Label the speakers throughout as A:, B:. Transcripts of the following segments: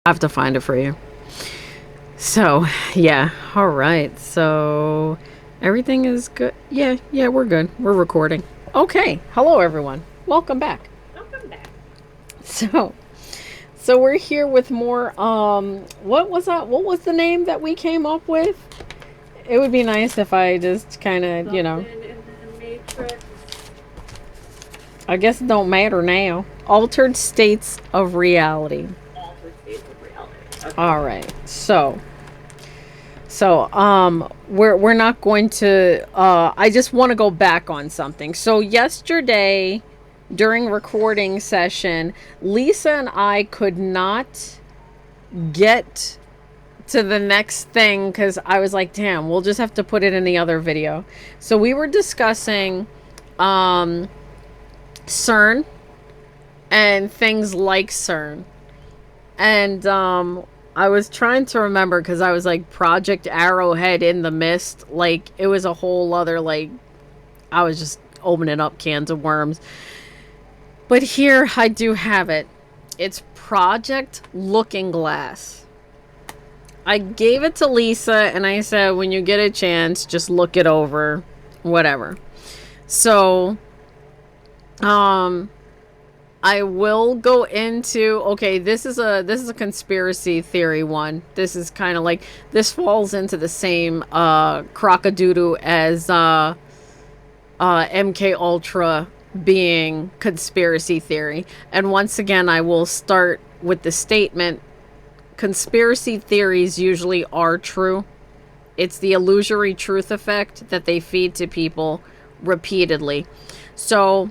A: I have to find it for you. So, yeah. All right. So, everything is good. Yeah, we're good. We're recording. Okay. Hello, everyone. Welcome back.
B: Welcome back.
A: So, so we're here with more. What was that? What was the name that we came up with? It would be nice if I just kind of,
B: Something in the Matrix.
A: I guess it don't matter now. Altered states of reality.
B: Altered states of reality. Okay.
A: All right. So, we're not going to. I just want to go back on something. So yesterday, during recording session, Lisa and I could not get to the next thing because I was like, "Damn, we'll just have to put it in the other video." So we were discussing, CERN and things like CERN, and I was trying to remember because I was like Project Arrowhead in the Mist. Like, it was a whole other, like, I was just opening up cans of worms. But here I do have it. It's Project Looking Glass. I gave it to Lisa and I said, when you get a chance, just look it over. Whatever. So, I will go into, okay, this is a conspiracy theory one. This is kind of like, this falls into the same crockadoodle as MK Ultra being conspiracy theory. And once again, I will start with the statement: conspiracy theories usually are true. It's the illusory truth effect that they feed to people repeatedly. So,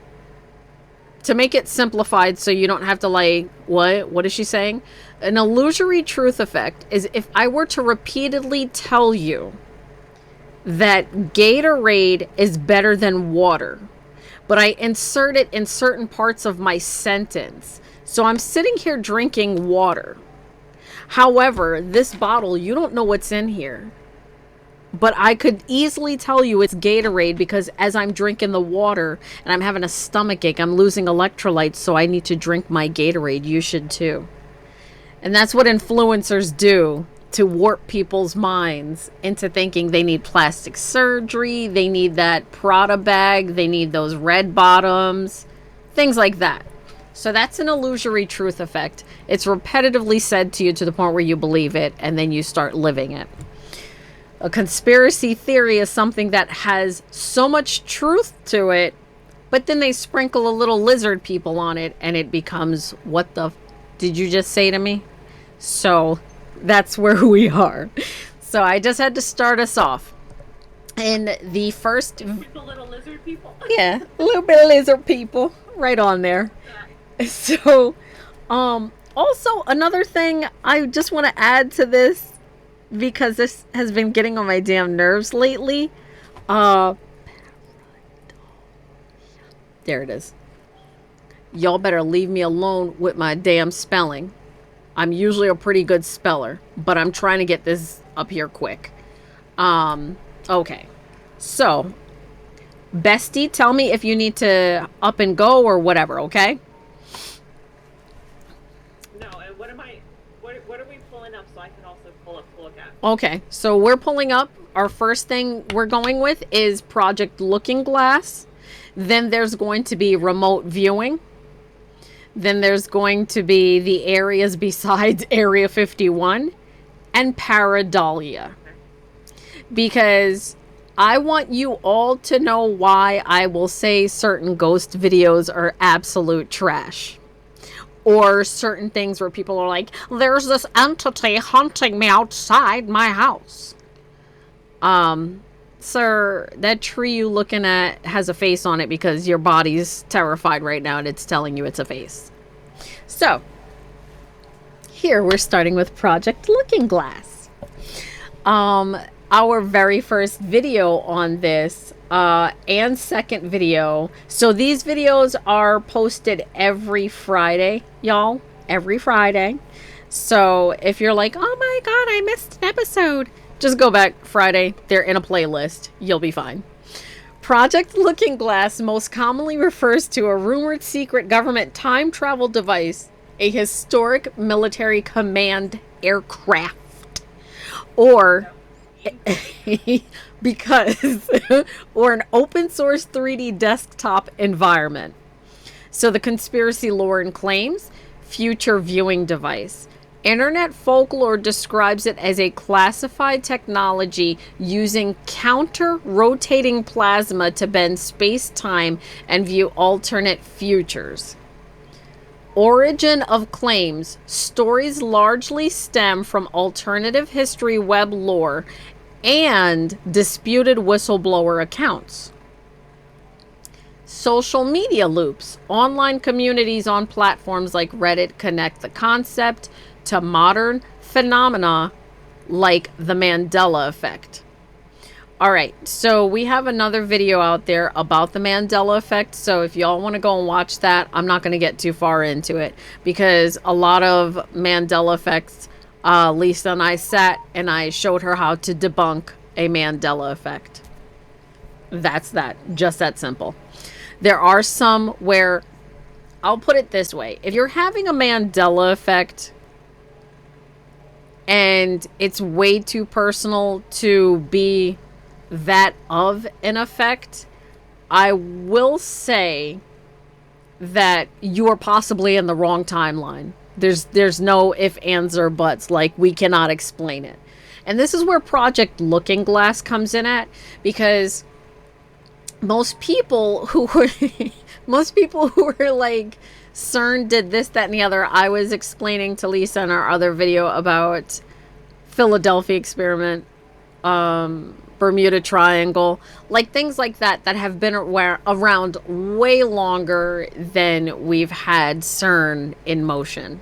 A: to make it simplified so you don't have to, like, what is she saying? An illusory truth effect is if I were to repeatedly tell you that Gatorade is better than water, but I insert it in certain parts of my sentence. So I'm sitting here drinking water. However, this bottle, you don't know what's in here. But I could easily tell you it's Gatorade because as I'm drinking the water and I'm having a stomach ache, I'm losing electrolytes, so I need to drink my Gatorade. You should too. And that's what influencers do to warp people's minds into thinking they need plastic surgery, they need that Prada bag, they need those red bottoms, things like that. So that's an illusory truth effect. It's repetitively said to you to the point where you believe it, and then you start living it. A conspiracy theory is something that has so much truth to it, but then they sprinkle a little lizard people on it, and it becomes, what the did you just say to me? So that's where we are. So I just had to start us off. And the first...
B: The little lizard people.
A: Yeah, a little bit of lizard people right on there. So, also another thing I just want to add to this, because this has been getting on my damn nerves lately. There it is. Y'all better leave me alone with my damn spelling. I'm usually a pretty good speller, but I'm trying to get this up here quick. Okay. So, bestie, tell me if you need to up and go or whatever, okay?
B: No, and what are we pulling up so I can also pull up to look at?
A: Okay, so we're pulling up. Our first thing we're going with is Project Looking Glass. Then there's going to be remote viewing. Then there's going to be the areas besides Area 51 and pareidolia. Because I want you all to know why I will say certain ghost videos are absolute trash. Or certain things where people are like, there's this entity haunting me outside my house. Sir, that tree you looking at has a face on it because your body's terrified right now and it's telling you it's a face. So, here we're starting with Project Looking Glass. Our very first video on this, and second video. So these videos are posted every Friday, y'all. Every Friday. So if you're like, oh my god, I missed an episode, just go back Friday. They're in a playlist. You'll be fine. Project Looking Glass most commonly refers to a rumored secret government time travel device A historic military command aircraft. Or because or an open source 3D desktop environment. So the conspiracy lore and claims future viewing device. Internet folklore describes it as a classified technology using counter rotating plasma to bend space time and view alternate futures. Origin of claims. Stories largely stem from alternative history web lore and disputed whistleblower accounts. Social media loops. Online communities on platforms like Reddit connect the concept to modern phenomena like the Mandela effect. All right, so we have another video out there about the Mandela effect. So if y'all want to go and watch that, I'm not going to get too far into it because a lot of Mandela effects, Lisa and I sat and I showed her how to debunk a Mandela effect. That's that, just that simple. There are some where, I'll put it this way, if you're having a Mandela effect and it's way too personal to be that of an effect, I will say that you are possibly in the wrong timeline. There's no ifs, ands, or buts. Like, we cannot explain it. And this is where Project Looking Glass comes in at, because most people who were like, CERN did this, that, and the other. I was explaining to Lisa in our other video about Philadelphia experiment, Bermuda Triangle, like things like that have been around way longer than we've had CERN in motion.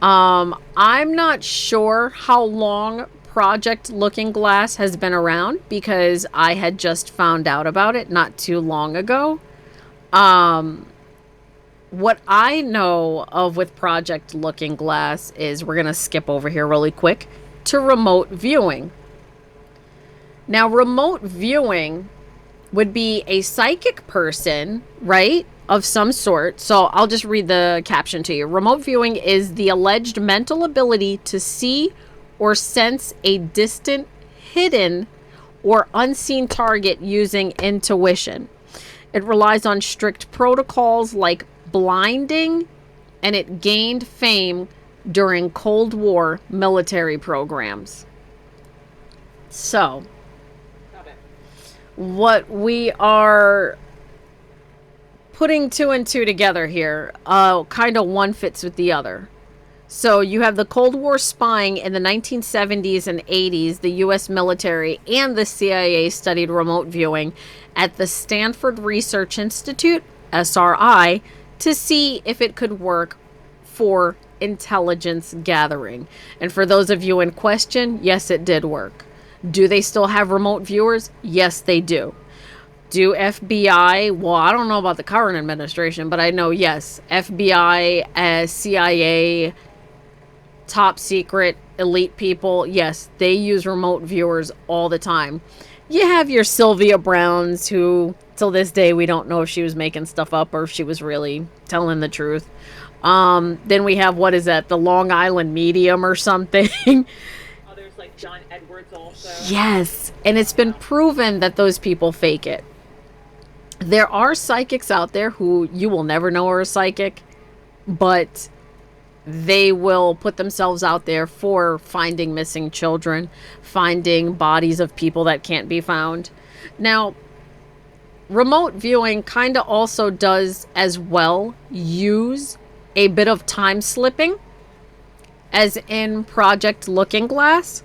A: I'm not sure how long Project Looking Glass has been around because I had just found out about it not too long ago. What I know of with Project Looking Glass is, we're going to skip over here really quick to remote viewing. Now, remote viewing would be a psychic person, right, of some sort. So I'll just read the caption to you. Remote viewing is the alleged mental ability to see or sense a distant, hidden, or unseen target using intuition. It relies on strict protocols like blinding, and it gained fame during Cold War military programs. So, what we are putting two and two together here, kind of one fits with the other. So you have the Cold War spying in the 1970s and 80s. The U.S. military and the CIA studied remote viewing at the Stanford Research Institute, SRI, to see if it could work for intelligence gathering. And for those of you in question, yes, it did work. Do they still have remote viewers? Yes, they do. Do FBI, well, I don't know about the current administration, but I know, yes, FBI, CIA, top secret, elite people, yes, they use remote viewers all the time. You have your Sylvia Browns, who, till this day, we don't know if she was making stuff up or if she was really telling the truth. Then we have, what is that, the Long Island Medium or something?
B: Others like John Edwards also.
A: Yes, and it's been proven that those people fake it. There are psychics out there who you will never know are a psychic, but they will put themselves out there for finding missing children, finding bodies of people that can't be found. Now, remote viewing kind of also does as well use a bit of time slipping, as in Project Looking Glass.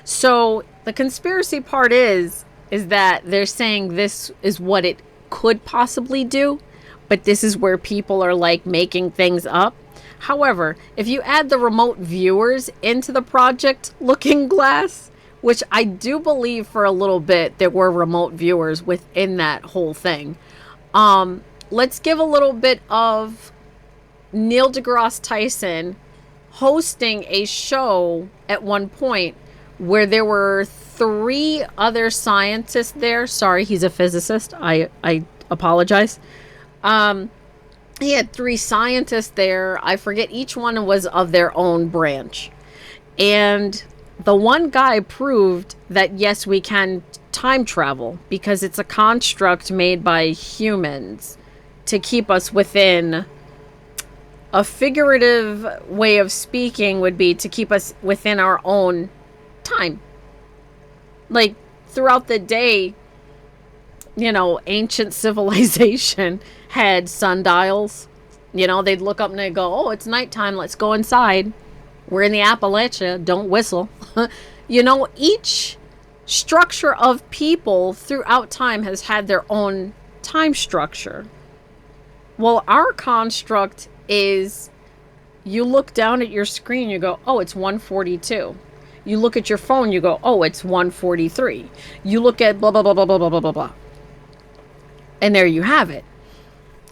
A: So the conspiracy part is that they're saying this is what it could possibly do, but this is where people are like making things up. However, if you add the remote viewers into the Project Looking Glass, which I do believe for a little bit there were remote viewers within that whole thing. Let's give a little bit of Neil deGrasse Tyson hosting a show at one point where there were 3 other scientists there. Sorry, he's a physicist. I apologize. And He had three scientists there. I forget, each one was of their own branch. And the one guy proved that yes, we can time travel because it's a construct made by humans to keep us within, a figurative way of speaking would be to keep us within our own time. Like throughout the day, ancient civilization had sundials. They'd look up and they'd go, oh, it's nighttime, let's go inside. We're in the Appalachia, don't whistle. Each structure of people throughout time has had their own time structure. Well, our construct is, you look down at your screen, you go, oh, it's 1:42. You look at your phone, you go, oh, it's 1:43. You look at blah, blah, blah, blah, blah, blah, blah, blah, blah. And there you have it.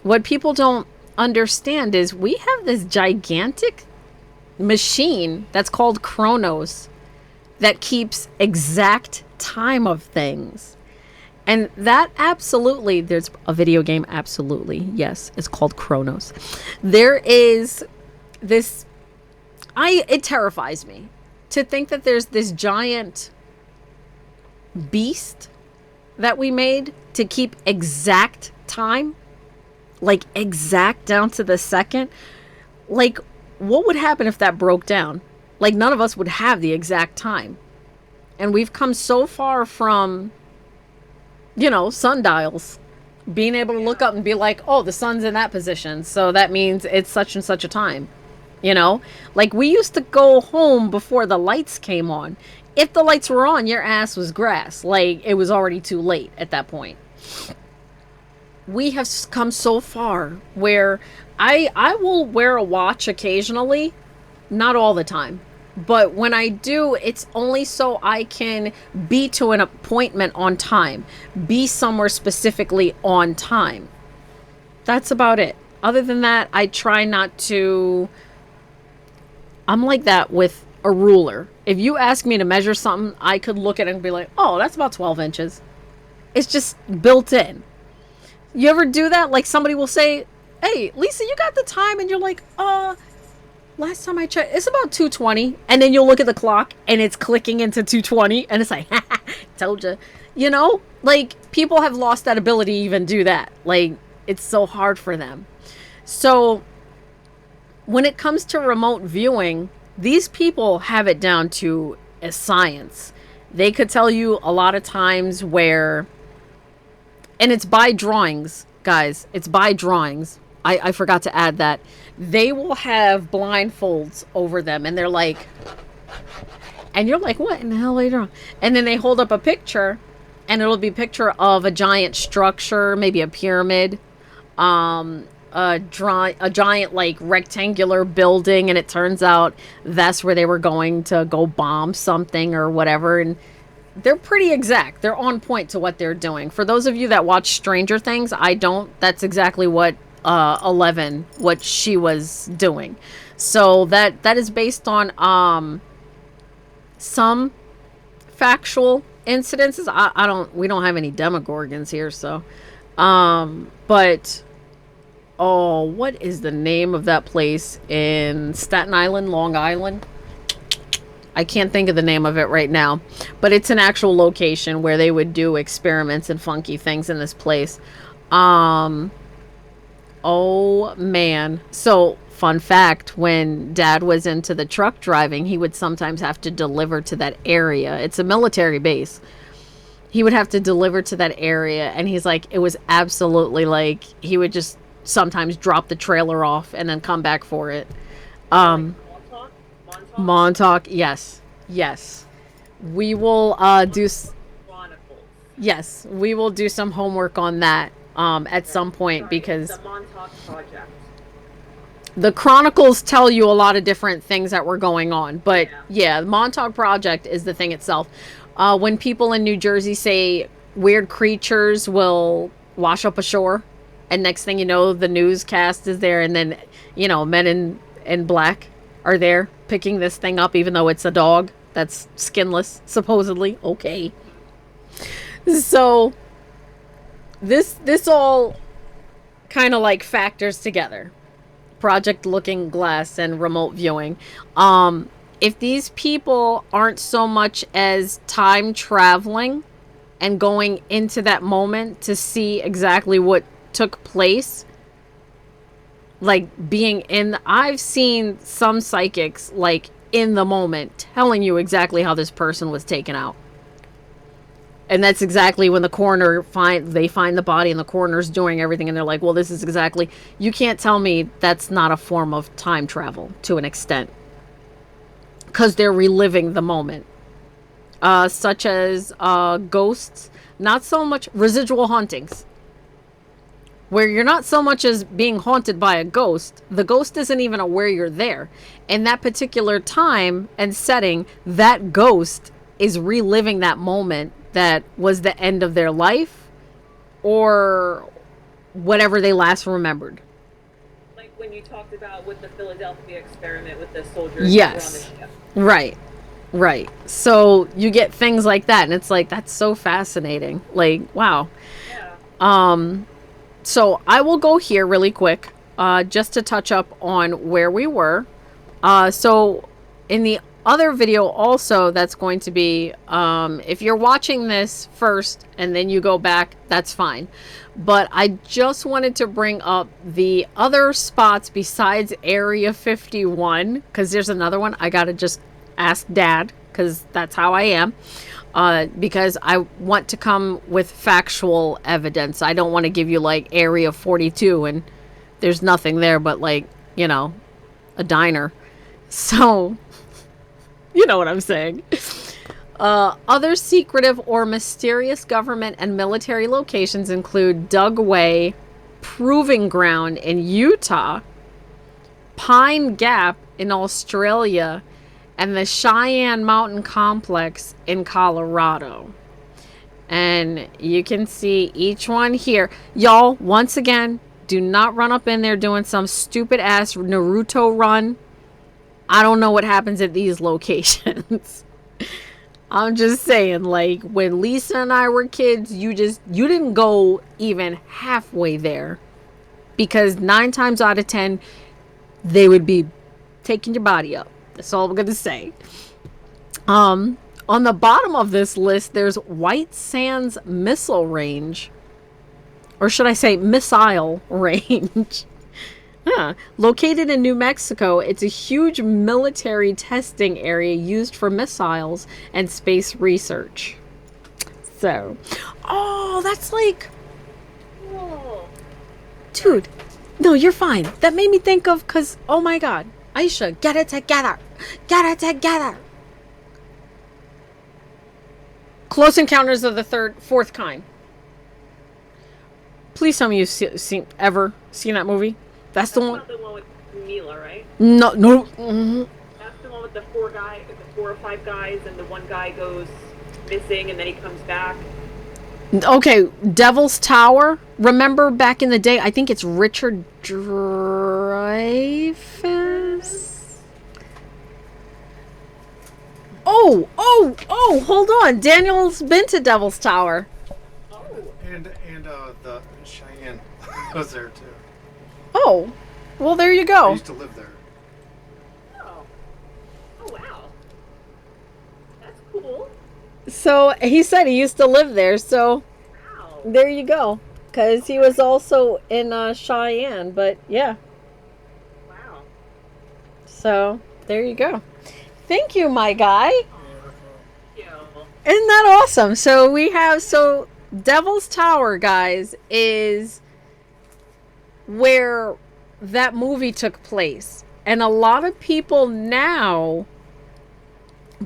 A: What people don't understand is we have this gigantic machine that's called Chronos that keeps exact time of things. And that absolutely, there's a video game, absolutely, yes, it's called Chronos. There is this, it terrifies me to think that there's this giant beast that we made to keep exact time, like exact down to the second. Like, what would happen if that broke down? Like, none of us would have the exact time. And we've come so far from, sundials, being able to look up and be like, oh, the sun's in that position, so that means it's such and such a time. Like, we used to go home before the lights came on. If the lights were on, your ass was grass. Like, it was already too late at that point. We have come so far where I will wear a watch occasionally, not all the time. But when I do, it's only so I can be to an appointment on time, be somewhere specifically on time. That's about it. Other than that, I try not to. I'm like that with a ruler. If you ask me to measure something, I could look at it and be like, oh, that's about 12 inches. It's just built in. You ever do that? Like, somebody will say, hey, Lisa, you got the time? And you're like, last time I checked, it's about 2:20. And then you'll look at the clock and it's clicking into 2:20. And it's like, told you. Like, people have lost that ability to even do that. Like, it's so hard for them. So, when it comes to remote viewing, these people have it down to a science. They could tell you a lot of times where, and it's by drawings, guys. It's by drawings. I forgot to add that. They will have blindfolds over them, and they're like, and you're like, what in the hell are you doing? And then they hold up a picture, and it'll be a picture of a giant structure, maybe a pyramid, a giant like rectangular building, and it turns out that's where they were going to go bomb something or whatever. And they're pretty exact. They're on point to what they're doing. For those of you that watch Stranger Things, I don't. That's exactly what 11, what she was doing. So that is based on some factual incidences. We don't have any Demogorgons here, so but oh, what is the name of that place in Staten Island, Long Island? I can't think of the name of it right now, but it's an actual location where they would do experiments and funky things in this place. Oh man. So, fun fact, when Dad was into the truck driving, he would sometimes have to deliver to that area. It's a military base. He would have to deliver to that area, and he's like, it was absolutely like, he would just sometimes drop the trailer off and then come back for it. Montauk, yes. We will do yes, we will do some homework on that at some point, because
B: the Montauk Project.
A: The chronicles tell you a lot of different things that were going on, but yeah, the Montauk Project is the thing itself. When people in New Jersey say weird creatures will wash up ashore, and next thing you know, the newscast is there, and then, men in black are there picking this thing up, even though it's a dog that's skinless, supposedly. Okay. So, this all kind of like factors together. Project Looking Glass and remote viewing. If these people aren't so much as time traveling and going into that moment to see exactly what took place, like being in, I've seen some psychics like in the moment telling you exactly how this person was taken out. And that's exactly when the coroner they find the body and the coroner's doing everything and they're like, well, this is exactly, you can't tell me that's not a form of time travel to an extent, because they're reliving the moment. Such as ghosts, not so much residual hauntings, where you're not so much as being haunted by a ghost. The ghost isn't even aware you're there. In that particular time and setting, that ghost is reliving that moment that was the end of their life or whatever they last remembered.
B: Like when you talked about with the Philadelphia experiment with the soldiers
A: Yes.
B: around the ship.
A: Right. So you get things like that, and it's like, that's so fascinating. Like, wow.
B: Yeah.
A: So I will go here really quick, just to touch up on where we were. So in the other video also, that's going to be, if you're watching this first and then you go back, that's fine. But I just wanted to bring up the other spots besides Area 51, because there's another one. I got to just ask Dad, because that's how I am. Because I want to come with factual evidence. I don't want to give you like Area 42 and there's nothing there but like, a diner. So, you know what I'm saying. Other secretive or mysterious government and military locations include Dugway Proving Ground in Utah, Pine Gap in Australia, and the Cheyenne Mountain Complex in Colorado. And you can see each one here. Y'all, once again, do not run up in there doing some stupid ass Naruto run. I don't know what happens at these locations. I'm just saying, like, when Lisa and I were kids, you didn't go even halfway there. Because 9 times out of 10, they would be taking your body up. That's all I'm going to say. On the bottom of this list, there's White Sands Missile Range. Or should I say Missile Range. Located in New Mexico, it's a huge military testing area used for missiles and space research. So, that's like...
B: Whoa.
A: Dude, no, you're fine. That made me think of, because, oh my God. Aisha, get it together. Get it together. Close Encounters of the Fourth Kind. Please tell me you've ever seen that movie. That's the one.
B: Not the one with Mila, right?
A: No.
B: That's the one with the 4 or 5 guys, and the one guy goes missing, and then he comes back.
A: Okay, Devil's Tower. Remember back in the day, I think it's Richard Dreyfuss. Oh, hold on. Daniel's been to Devil's Tower.
B: Oh.
C: And the Cheyenne was there too.
A: Oh, well, there you
C: I
A: go.
C: used to live there.
B: Oh. Oh, wow. That's cool.
A: So he said he used to live there, so
B: Wow.
A: there you go. Because he was also in Cheyenne, but yeah.
B: Wow.
A: So there you go. Thank you, my guy.
B: Yeah.
A: Isn't that awesome? So Devil's Tower, guys, is where that movie took place. And a lot of people now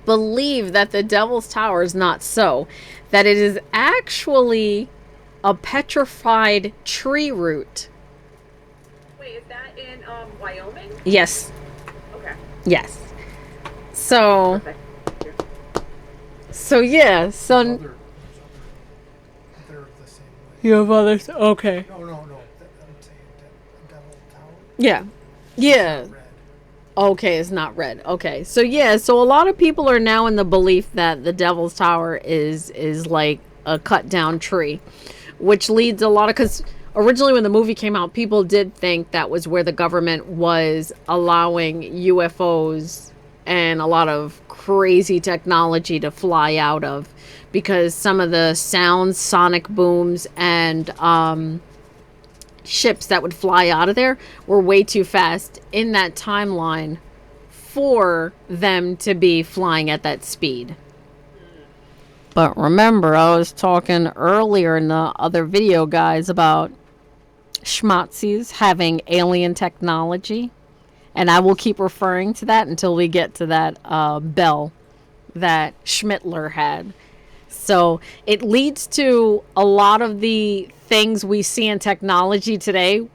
A: believe that the Devil's Tower is not so. That it is actually a petrified tree root.
B: Wait, is that in Wyoming?
A: Yes.
B: Okay.
A: Yes. So,
B: Perfect.
A: yeah. So,
C: They're the same way.
A: you have others? Okay.
C: No. I'm saying Devil Tower.
A: Yeah. Yeah.
C: Red.
A: Okay, it's not red. Okay. So a lot of people are now in the belief that the Devil's Tower is like a cut down tree, which leads a lot of, cuz originally when the movie came out, people did think that was where the government was allowing UFOs and a lot of crazy technology to fly out of, because some of the sounds, sonic booms, and ships that would fly out of there were way too fast in that timeline for them to be flying at that speed. But remember, I was talking earlier in the other video, guys, about schmatzis having alien technology. And I will keep referring to that until we get to that bell that Schmittler had. So it leads to a lot of the things we see in technology today.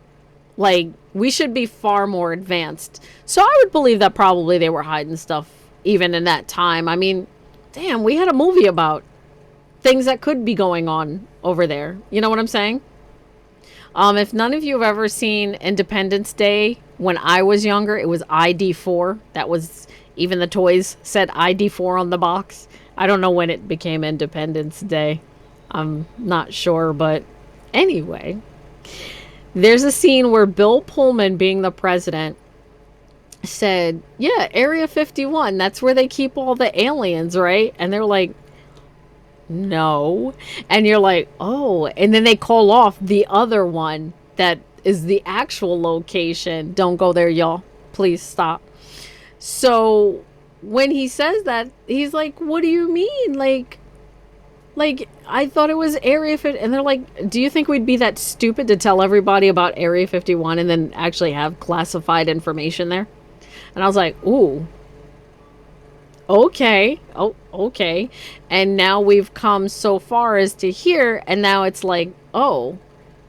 A: Like, we should be far more advanced. So I would believe that probably they were hiding stuff even in that time. I mean, damn, we had a movie about things that could be going on over there. You know what I'm saying? If none of you have ever seen Independence Day, when I was younger, it was ID4. That was, even the toys said ID4 on the box. I don't know when it became Independence Day. I'm not sure, but anyway. There's a scene where Bill Pullman, being the president, said, yeah, Area 51, that's where they keep all the aliens, right? And they're like, no. And you're like, oh. And then they call off the other one that is the actual location. Don't go there, y'all. Please stop. So when he says that, he's like, what do you mean? Like I thought it was Area 50. And they're like, do you think we'd be that stupid to tell everybody about Area 51 and then actually have classified information there? And I was like, ooh. Okay. Oh, okay. And now we've come so far as to here, and now it's like, oh,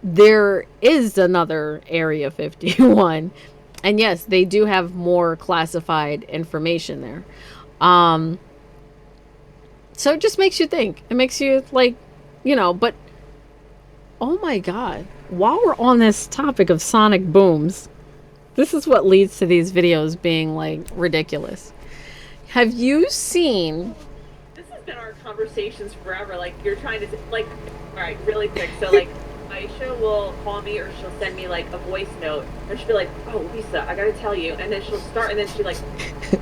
A: there is another Area 51. And yes, they do have more classified information there. So it just makes you think. It makes you, like, you know, but oh my God. While we're on this topic of sonic booms, this is what leads to these videos being, like, ridiculous. Have you seen...
B: This has been our conversations forever. Like, you're trying to, like, all right, really quick. So, like, Aisha will call me or she'll send me, like, a voice note. And she'll be like, oh, Lisa, I gotta tell you. And then she'll start, and then she, like,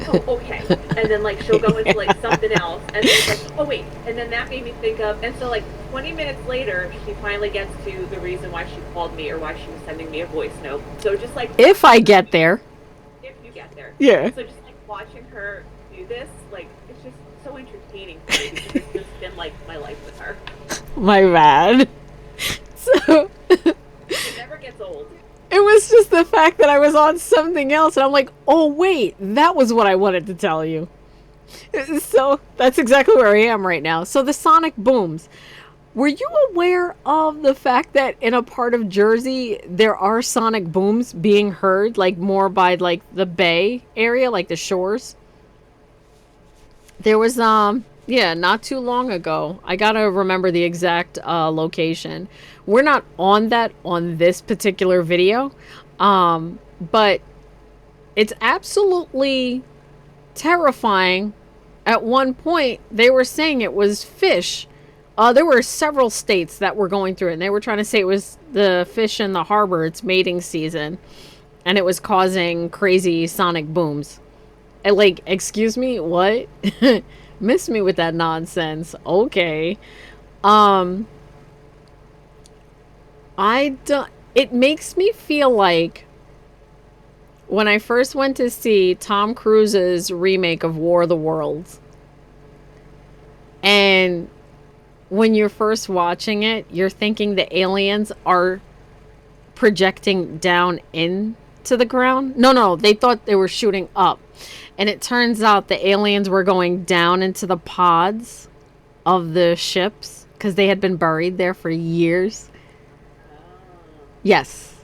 B: oh, okay. And then, like, she'll go into, like, something else. And then it's like, oh, wait. And then that made me think of... And so, like, 20 minutes later, she finally gets to the reason why she called me or why she was sending me a voice note. So just, like...
A: If I get there.
B: If you get there.
A: Yeah.
B: So just, like, watching her do this, like, it's just so entertaining for me because it's just been, like, my life with her.
A: My bad. So...
B: It never gets old.
A: It was just the fact that I was on something else, and I'm like, oh, wait, that was what I wanted to tell you. So that's exactly where I am right now. So the sonic booms. Were you aware of the fact that in a part of Jersey, there are sonic booms being heard, like, more by, like, the bay area, like the shores? There was, yeah, not too long ago. I gotta remember the exact location. We're not on that on this particular video, but it's absolutely terrifying. At one point, they were saying it was fish. There were several states that were going through it, and they were trying to say it was the fish in the harbor, it's mating season, and it was causing crazy sonic booms. And, like, excuse me, what? Miss me with that nonsense. Okay. It makes me feel like when I first went to see Tom Cruise's remake of War of the Worlds, and when you're first watching it, you're thinking the aliens are projecting down into the ground. No, they thought they were shooting up. And it turns out the aliens were going down into the pods of the ships because they had been buried there for years. Yes.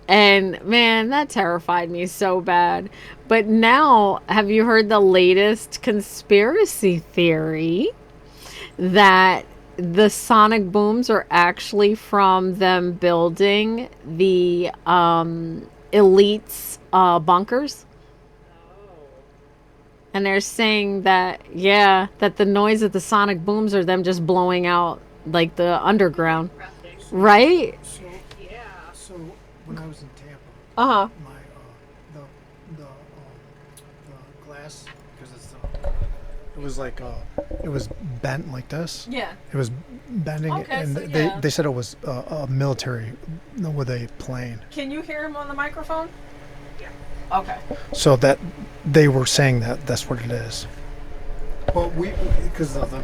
A: And man, that terrified me so bad. But now, have you heard the latest conspiracy theory that the sonic booms are actually from them building the elites' bunkers? And they're saying that, yeah, that the noise of the sonic booms are them just blowing out, like, the underground. Right?
D: So,
B: Yeah.
D: so when I was in Tampa,
A: Uh-huh.
D: my the glass, because it was like it was bent like this.
A: Yeah.
D: It was bending,
A: Okay,
D: and
A: so yeah.
D: they said it was a military with a plane.
A: Can you hear him on the microphone?
B: Yeah.
A: Okay.
D: So that they were saying that that's what it is. Well, because of the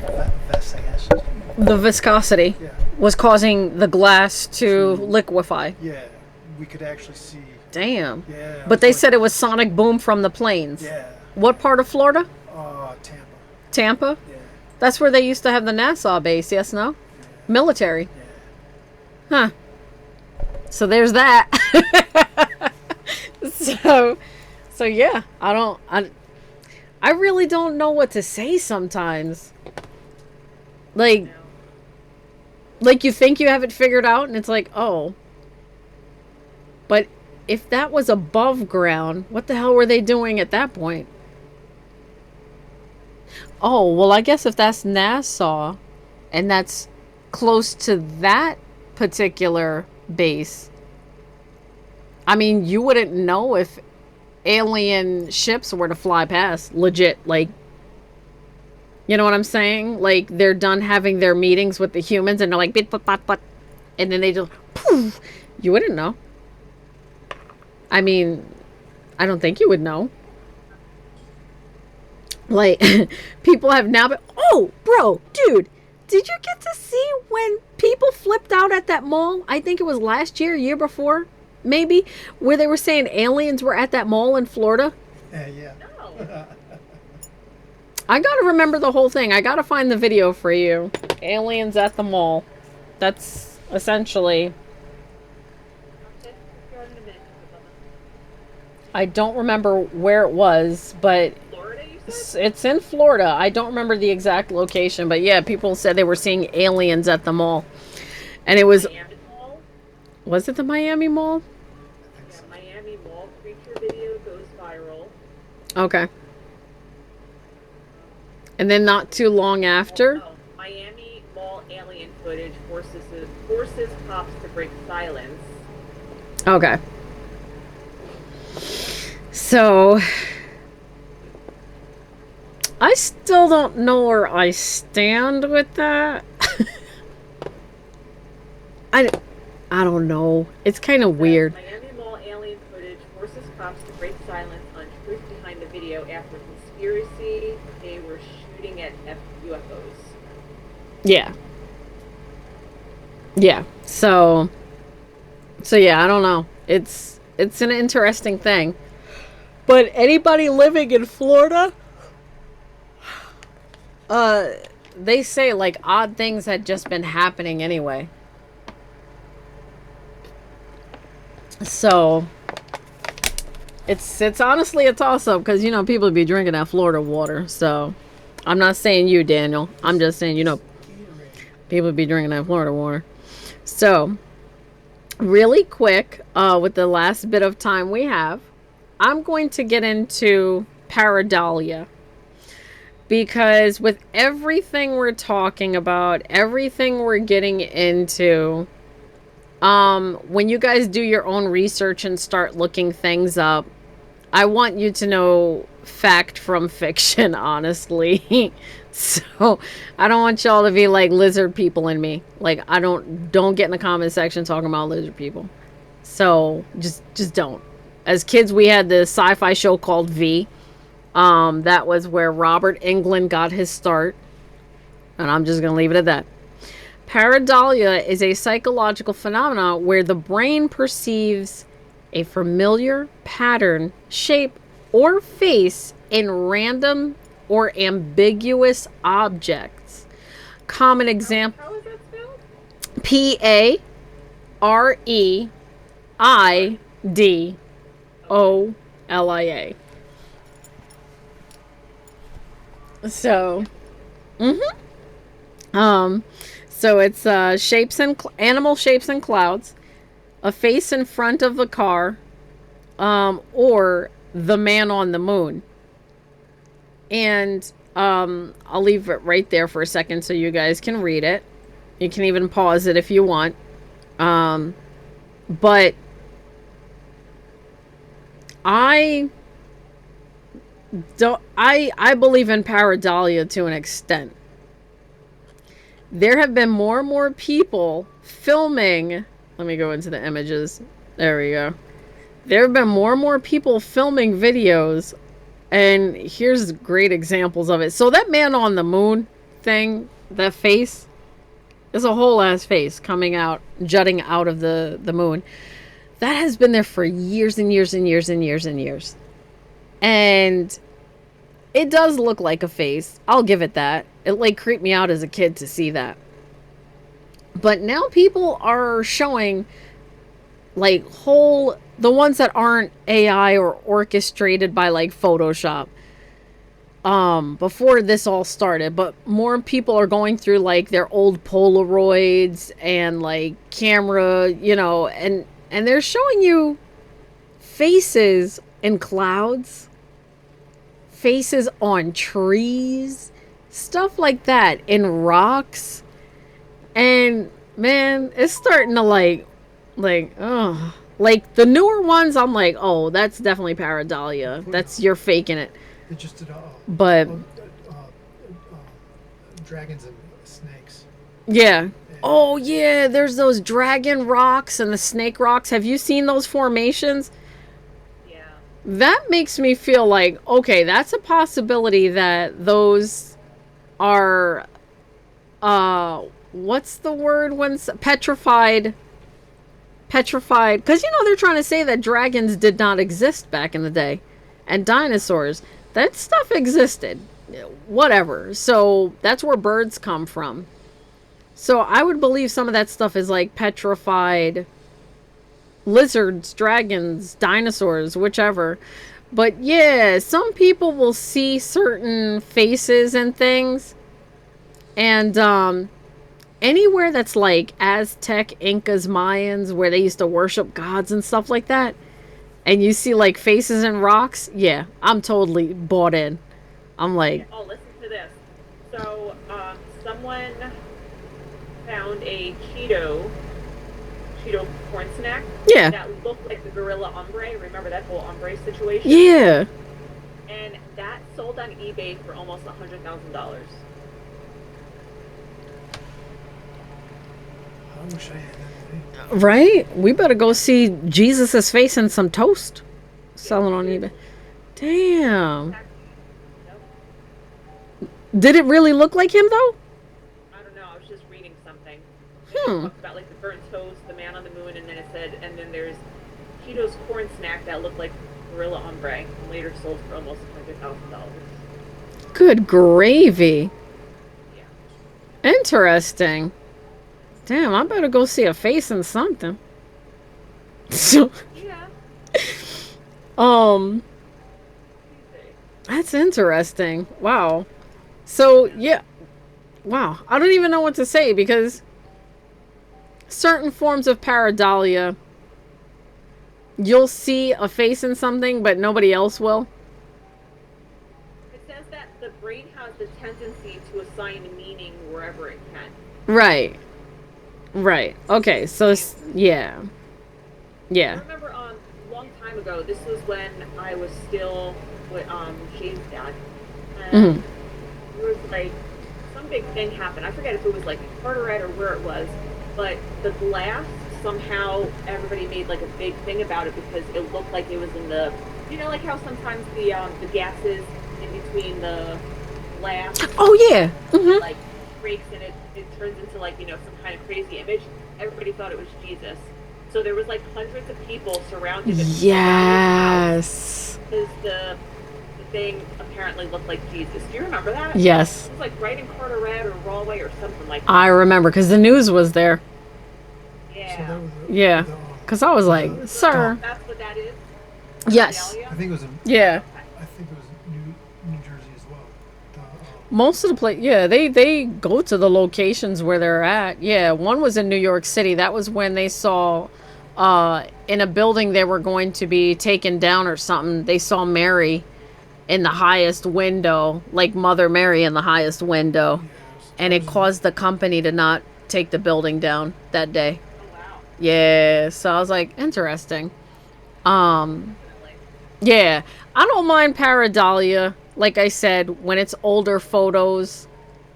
D: vest, I guess.
A: The viscosity
D: Yeah.
A: was causing the glass to liquefy.
D: Yeah, we could actually see.
A: Damn.
D: Yeah.
A: But they said it was sonic boom from the planes.
D: Yeah.
A: What part of Florida?
D: Tampa.
A: Tampa?
D: Yeah.
A: That's where they used to have the Nassau base, yes, no? Military.
D: Yeah.
A: Huh. So there's that. so yeah, I really don't know what to say sometimes. Like you think you have it figured out and it's like, "Oh." But if that was above ground, what the hell were they doing at that point? Oh, well, I guess if that's Nassau and that's close to that particular base, I mean, you wouldn't know if alien ships were to fly past. Legit, like, you know what I'm saying? Like, they're done having their meetings with the humans and they're like, bit, but, and then they just, poof. You wouldn't know. I mean, I don't think you would know. Like, people have now been, oh, bro, dude, did you get to see when people flipped out at that mall? I think it was last year before, maybe, where they were saying aliens were at that mall in Florida.
D: Yeah.
B: No.
A: I gotta remember the whole thing. I gotta find the video for you. Aliens at the mall. That's essentially... I don't remember where it was, but
B: Florida, you said?
A: it's in Florida. I don't remember the exact location, but yeah, people said they were seeing aliens at the mall. And it was...
B: Miami Mall?
A: Was it the Miami Mall?
B: Yeah, Miami Mall creature video goes viral.
A: Okay. And then not too long after...
B: Oh, Miami Mall alien footage forces cops to break silence.
A: Okay. So, I still don't know where I stand with that. I don't know. It's kind of weird.
B: Miami Mall alien footage forces cops to break silence on truth behind the video after conspiracy they were shooting at UFOs.
A: Yeah. Yeah. So yeah, I don't know. It's an interesting thing. But anybody living in Florida, they say like odd things had just been happening anyway. So it's honestly a toss up because people be drinking that Florida water. So I'm not saying you, Daniel. I'm just saying people be drinking that Florida water. So really quick, with the last bit of time we have, I'm going to get into pareidolia. Because with everything we're talking about, everything we're getting into, when you guys do your own research and start looking things up, I want you to know fact from fiction, honestly. So I don't want y'all to be like lizard people in me. Like, don't get in the comment section talking about lizard people. So just don't. As kids, we had this sci-fi show called V. That was where Robert Englund got his start. And I'm just going to leave it at that. Pareidolia is a psychological phenomenon where the brain perceives a familiar pattern, shape, or face in random or ambiguous objects. Common example.
B: How is that spelled?
A: Pareidolia. So, so it's shapes and animal shapes and clouds, a face in front of the car, or the man on the moon. And I'll leave it right there for a second so you guys can read it. You can even pause it if you want. But I don't. I believe in pareidolia to an extent. There have been more and more people filming. Let me go into the images. There we go. There have been more and more people filming videos, and here's great examples of it. So that man on the moon thing, that face, is a whole ass face coming out, jutting out of the moon. That has been there for years and years and years and years and years. And it does look like a face. I'll give it that. It like creeped me out as a kid to see that. But now people are showing like the ones that aren't AI or orchestrated by like Photoshop. Before this all started, but more people are going through like their old Polaroids and like camera, and they're showing you faces in clouds, faces on trees, stuff like that, in rocks. And man, it's starting to like the newer ones, I'm like, oh, that's definitely pareidolia. That's, you're faking it.
D: They just did
A: But
D: dragons and snakes.
A: yeah. Oh yeah, there's those dragon rocks and the snake rocks. Have you seen those formations?
B: Yeah.
A: That makes me feel like, okay, that's a possibility that those are what's the word when petrified, because they're trying to say that dragons did not exist back in the day, and dinosaurs, that stuff existed, whatever. So that's where birds come from. So I would believe some of that stuff is like petrified lizards, dragons, dinosaurs, whichever. But yeah, some people will see certain faces and things, and anywhere that's like Aztec, Incas, Mayans, where they used to worship gods and stuff like that, and you see like faces and rocks, yeah, I'm totally bought in. I'm like,
B: oh, listen to this. So, someone found a Cheeto corn snack.
A: yeah,
B: That looked like the gorilla ombre. Remember that whole ombre situation?
A: yeah.
B: And that sold on eBay for almost $100,000.
D: I wish I had that.
A: Right? We better go see Jesus's face in some toast selling on eBay. Damn. Did it really look like him though?
B: I don't know. I was just reading something.
A: Hmm.
B: It talked about like the burnt toast, the man on the moon, and then it said, and then there's Cheetos corn snack that looked like gorilla ombre, and later sold for almost $100,000.
A: Good gravy.
B: Yeah.
A: Interesting. Damn, I better go see a face in something. So,
B: Yeah.
A: that's interesting. Wow. So, yeah. Wow. I don't even know what to say, because certain forms of pareidolia, you'll see a face in something, but nobody else will.
B: It says that the brain has the tendency to assign meaning wherever it can.
A: Right. Right. Okay. So, yeah.
B: I
A: Yeah.
B: remember a long time ago, this was when I was still with Shane's dad. And there was like some big thing happened. I forget if it was like in Carteret or where it was, but the glass, somehow everybody made like a big thing about it because it looked like it was in the, like how sometimes the gases in between the glass,
A: Oh, yeah.
B: like breaks and it turns into like some kind of crazy image. Everybody thought it was Jesus. So there was like hundreds of people surrounded it.
A: Yes.
B: Because the thing apparently looked like Jesus. Do you remember that?
A: Yes.
B: It was like right in Carteret or Galway or something like that.
A: I remember, because the news was there.
B: Yeah.
A: Yeah. Because I was like, sir.
B: That's what that is?
A: Yes.
B: Pareidolia?
D: I think it was in.
A: Yeah.
D: I think it was New Jersey as well.
A: Most of the place, yeah, they go to the locations where they're at. Yeah, one was in New York City. That was when they saw, in a building they were going to be taken down or something, they saw Mary in the highest window, like Mother Mary in the highest window. And it caused the company to not take the building down that day.
B: Oh, wow.
A: Yeah, so I was like, interesting.
B: Definitely.
A: Yeah, I don't mind pareidolia. Like I said, when it's older photos,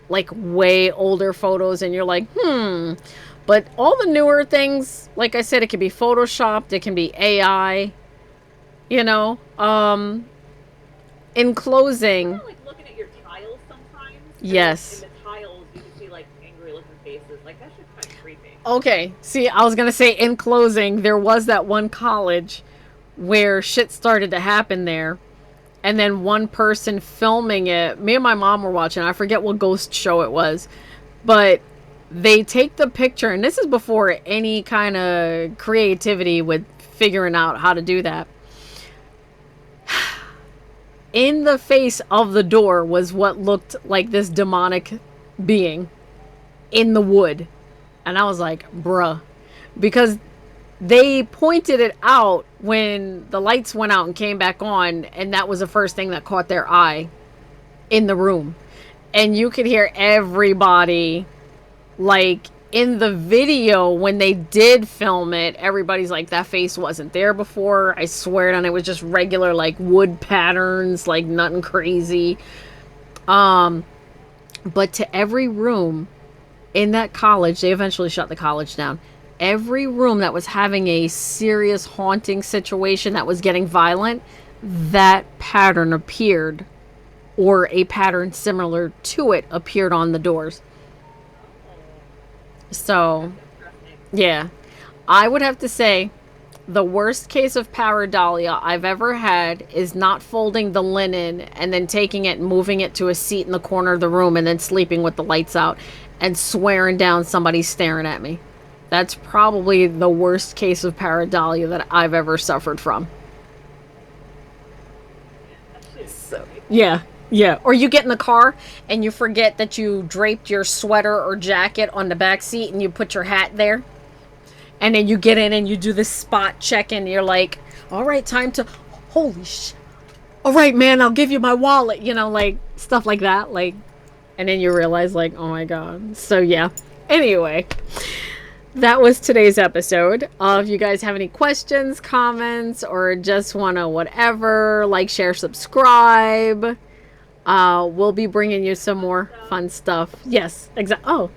A: like way older photos, and you're like, hmm. But all the newer things, like I said, it can be photoshopped, it can be AI. You know, in
B: You
A: closing,
B: ever like looking at your tiles sometimes, and like in
A: yes.
B: the tiles you can see like angry looking faces. Like that's just kind of creepy.
A: Okay, see, I was gonna say in closing, there was that one college where shit started to happen there, and then one person filming it. Me and my mom were watching. I forget what ghost show it was, but they take the picture, and this is before any kind of creativity with figuring out how to do that. In the face of the door was what looked like this demonic being in the wood. And I was like, bruh. Because they pointed it out when the lights went out and came back on, and that was the first thing that caught their eye in the room. And you could hear everybody, like in the video when they did film it, everybody's like, that face wasn't there before. I swear it, and it was just regular like wood patterns, like nothing crazy. But to every room in that college, they eventually shut the college down. Every room that was having a serious haunting situation that was getting violent, that pattern appeared, or a pattern similar to it appeared on the doors.
B: Oh,
A: So,
B: that's interesting.
A: yeah, I would have to say the worst case of pareidolia I've ever had is not folding the linen and then taking it and moving it to a seat in the corner of the room and then sleeping with the lights out and swearing down somebody's staring at me. That's probably the worst case of pareidolia that I've ever suffered from.
B: Yeah, that shit is
A: So,
B: creepy.
A: yeah. Yeah. Or you get in the car and you forget that you draped your sweater or jacket on the back seat and you put your hat there. And then you get in and you do this spot check and you're like, all right, time to, holy sh, all right, man, I'll give you my wallet, you know, like stuff like that. Like, and then you realize, like, oh my God. So, yeah. Anyway, that was today's episode. If you guys have any questions, comments, or just want to whatever, like, share, subscribe, we'll be bringing you some
B: Fun
A: more
B: stuff.
A: fun stuff. Yes, exactly. Oh,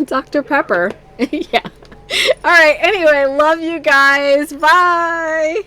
A: Dr. Pepper. Yeah. All right. Anyway, love you guys. Bye.